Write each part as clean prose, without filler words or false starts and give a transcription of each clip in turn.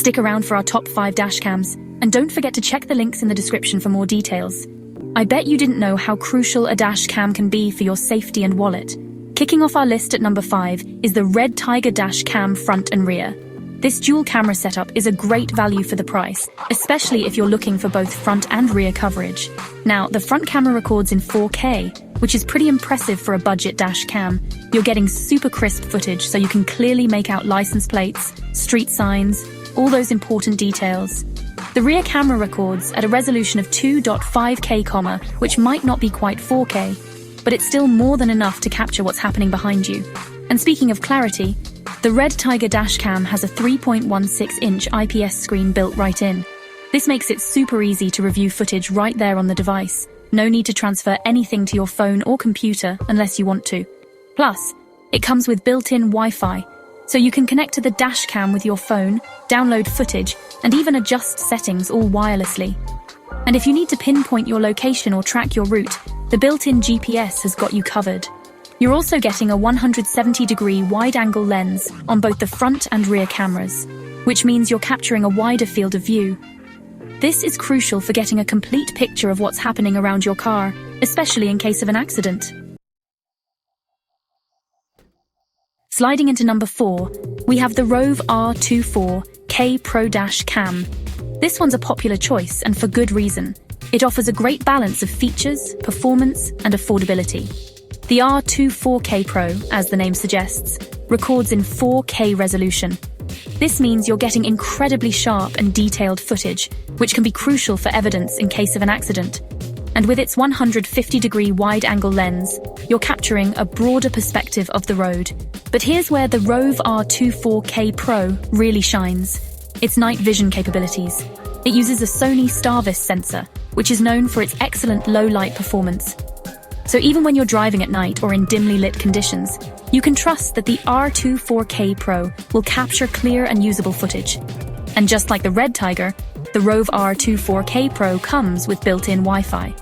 Stick around for our top 5 dashcams, and don't forget to check the links in the description for more details. I bet you didn't know how crucial a dashcam can be for your safety and wallet. Kicking off our list at number 5 is the REDTIGER dashcam front and rear. This dual camera setup is a great value for the price, especially if you're looking for both front and rear coverage. Now, the front camera records in 4K, which is pretty impressive for a budget dash cam. You're getting super crisp footage so you can clearly make out license plates, street signs, all those important details. The rear camera records at a resolution of 2.5K, which might not be quite 4K, but it's still more than enough to capture what's happening behind you. And speaking of clarity, the REDTIGER dashcam has a 3.16-inch IPS screen built right in. This makes it super easy to review footage right there on the device. No need to transfer anything to your phone or computer unless you want to. Plus, it comes with built-in Wi-Fi, so you can connect to the dashcam with your phone, download footage, and even adjust settings all wirelessly. And if you need to pinpoint your location or track your route, the built-in GPS has got you covered. You're also getting a 170-degree wide-angle lens on both the front and rear cameras, which means you're capturing a wider field of view. This is crucial for getting a complete picture of what's happening around your car, especially in case of an accident. Sliding into number 4, we have the Rove R24K Pro Dash Cam. This one's a popular choice, and for good reason. It offers a great balance of features, performance, and affordability. The R24K Pro, as the name suggests, records in 4K resolution. This means you're getting incredibly sharp and detailed footage, which can be crucial for evidence in case of an accident. And with its 150-degree wide-angle lens, you're capturing a broader perspective of the road. But here's where the Rove R24K Pro really shines: its night vision capabilities. It uses a Sony Starvis sensor, which is known for its excellent low-light performance. So even when you're driving at night or in dimly lit conditions, you can trust that the R24K Pro will capture clear and usable footage. And just like the REDTIGER, the Rove R24K Pro comes with built-in Wi-Fi.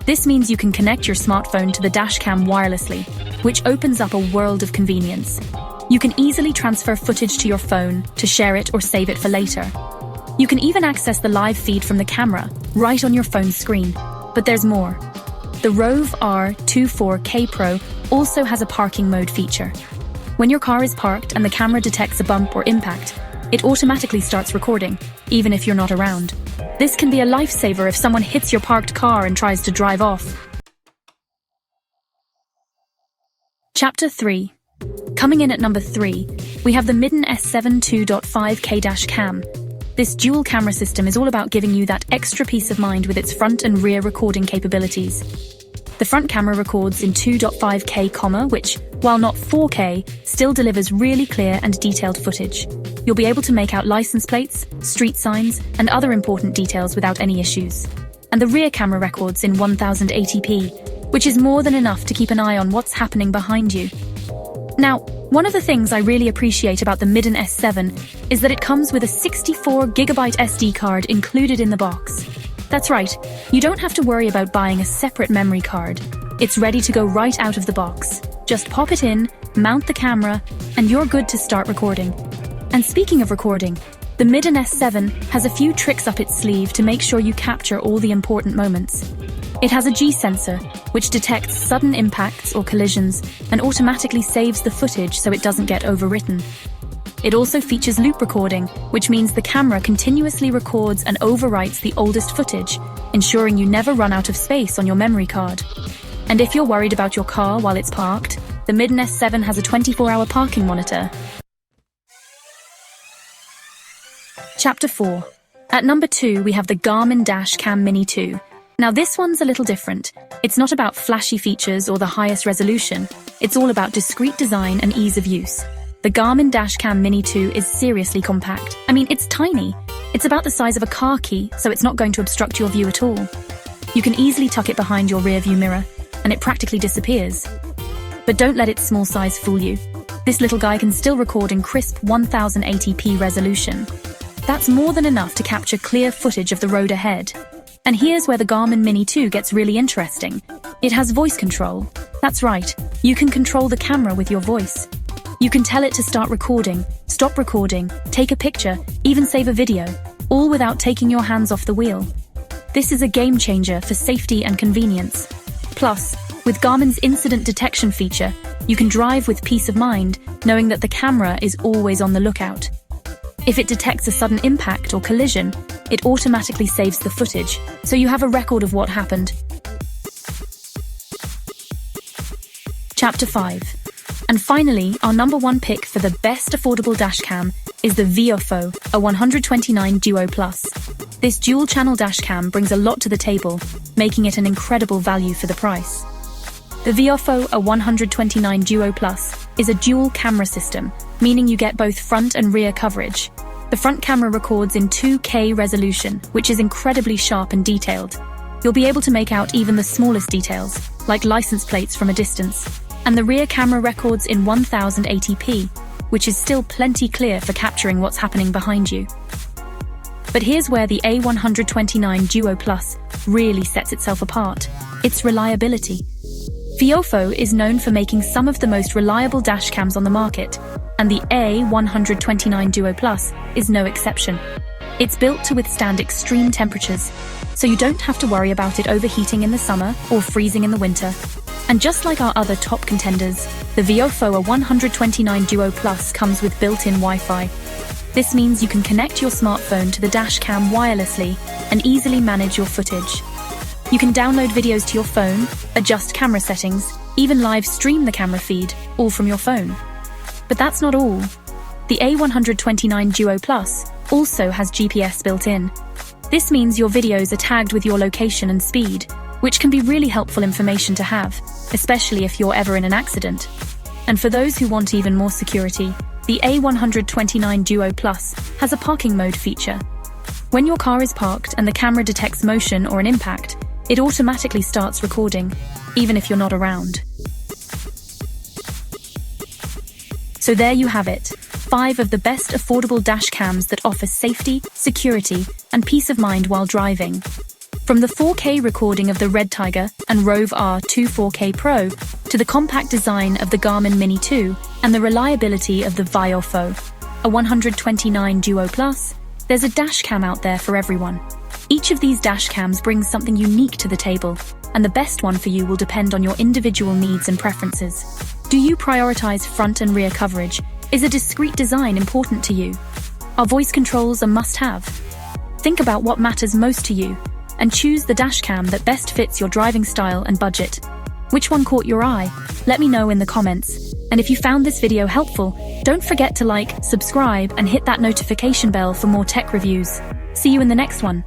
This means you can connect your smartphone to the dashcam wirelessly, which opens up a world of convenience. You can easily transfer footage to your phone to share it or save it for later. You can even access the live feed from the camera right on your phone's screen. But there's more. The Rove R24K Pro also has a parking mode feature. When your car is parked and the camera detects a bump or impact, it automatically starts recording, even if you're not around. This can be a lifesaver if someone hits your parked car and tries to drive off. Chapter 3. Coming in at number 3, we have the Miden S7 2.5K Dashcam. This dual camera system is all about giving you that extra peace of mind with its front and rear recording capabilities. The front camera records in 2.5K, which, while not 4K, still delivers really clear and detailed footage. You'll be able to make out license plates, street signs, and other important details without any issues. And the rear camera records in 1080p, which is more than enough to keep an eye on what's happening behind you. Now, one of the things I really appreciate about the Miden S7 is that it comes with a 64GB SD card included in the box. That's right, you don't have to worry about buying a separate memory card. It's ready to go right out of the box. Just pop it in, mount the camera, and you're good to start recording. And speaking of recording, the Miden S7 has a few tricks up its sleeve to make sure you capture all the important moments. It has a G sensor, which detects sudden impacts or collisions and automatically saves the footage so it doesn't get overwritten. It also features loop recording, which means the camera continuously records and overwrites the oldest footage, ensuring you never run out of space on your memory card. And if you're worried about your car while it's parked, the Miden S7 has a 24-hour parking monitor. Chapter 4. At number 2, we have the Garmin Dashcam Mini 2. Now this one's a little different. It's not about flashy features or the highest resolution. It's all about discreet design and ease of use. The Garmin Dashcam Mini 2 is seriously compact. I mean, it's tiny. It's about the size of a car key, so it's not going to obstruct your view at all. You can easily tuck it behind your rear view mirror, and it practically disappears. But don't let its small size fool you. This little guy can still record in crisp 1080p resolution. That's more than enough to capture clear footage of the road ahead. And here's where the Garmin Mini 2 gets really interesting. It has voice control. That's right, you can control the camera with your voice. You can tell it to start recording, stop stop recording, take a picture, even save a video, all without taking your hands off the wheel. This is a game changer for safety and convenience. Plus, with Garmin's incident detection feature, you can drive with peace of mind, knowing that the camera is always on the lookout. If it detects a sudden impact or collision, it automatically saves the footage, so you have a record of what happened. Chapter 5. And finally, our number one pick for the best affordable dashcam is the Viofo, a 129 Duo Plus. This dual-channel dashcam brings a lot to the table, making it an incredible value for the price. The Viofo, a 129 Duo Plus, is a dual camera system, meaning you get both front and rear coverage. The front camera records in 2K resolution, which is incredibly sharp and detailed. You'll be able to make out even the smallest details, like license plates from a distance. And the rear camera records in 1080p, which is still plenty clear for capturing what's happening behind you. But here's where the A129 Duo Plus really sets itself apart: its reliability. Viofo is known for making some of the most reliable dashcams on the market, and the A129 Duo Plus is no exception. It's built to withstand extreme temperatures, so you don't have to worry about it overheating in the summer or freezing in the winter. And just like our other top contenders, the Viofo 129 Duo Plus comes with built-in Wi-Fi. This means you can connect your smartphone to the dashcam wirelessly and easily manage your footage. You can download videos to your phone, adjust camera settings, even live stream the camera feed, all from your phone. But that's not all. The A129 Duo Plus also has GPS built in. This means your videos are tagged with your location and speed, which can be really helpful information to have, especially if you're ever in an accident. And for those who want even more security, the A129 Duo Plus has a parking mode feature. When your car is parked and the camera detects motion or an impact, it automatically starts recording, even if you're not around. So there you have it, 5 of the best affordable dashcams that offer safety, security, and peace of mind while driving. From the 4K recording of the REDTIGER and Rove R2 4K Pro to the compact design of the Garmin Mini 2 and the reliability of the Viofo, a 129 Duo Plus, there's a dashcam out there for everyone. Each of these dashcams brings something unique to the table, and the best one for you will depend on your individual needs and preferences. Do you prioritize front and rear coverage? Is a discreet design important to you? Are voice controls a must-have? Think about what matters most to you, and choose the dashcam that best fits your driving style and budget. Which one caught your eye? Let me know in the comments. And if you found this video helpful, don't forget to like, subscribe, and hit that notification bell for more tech reviews. See you in the next one.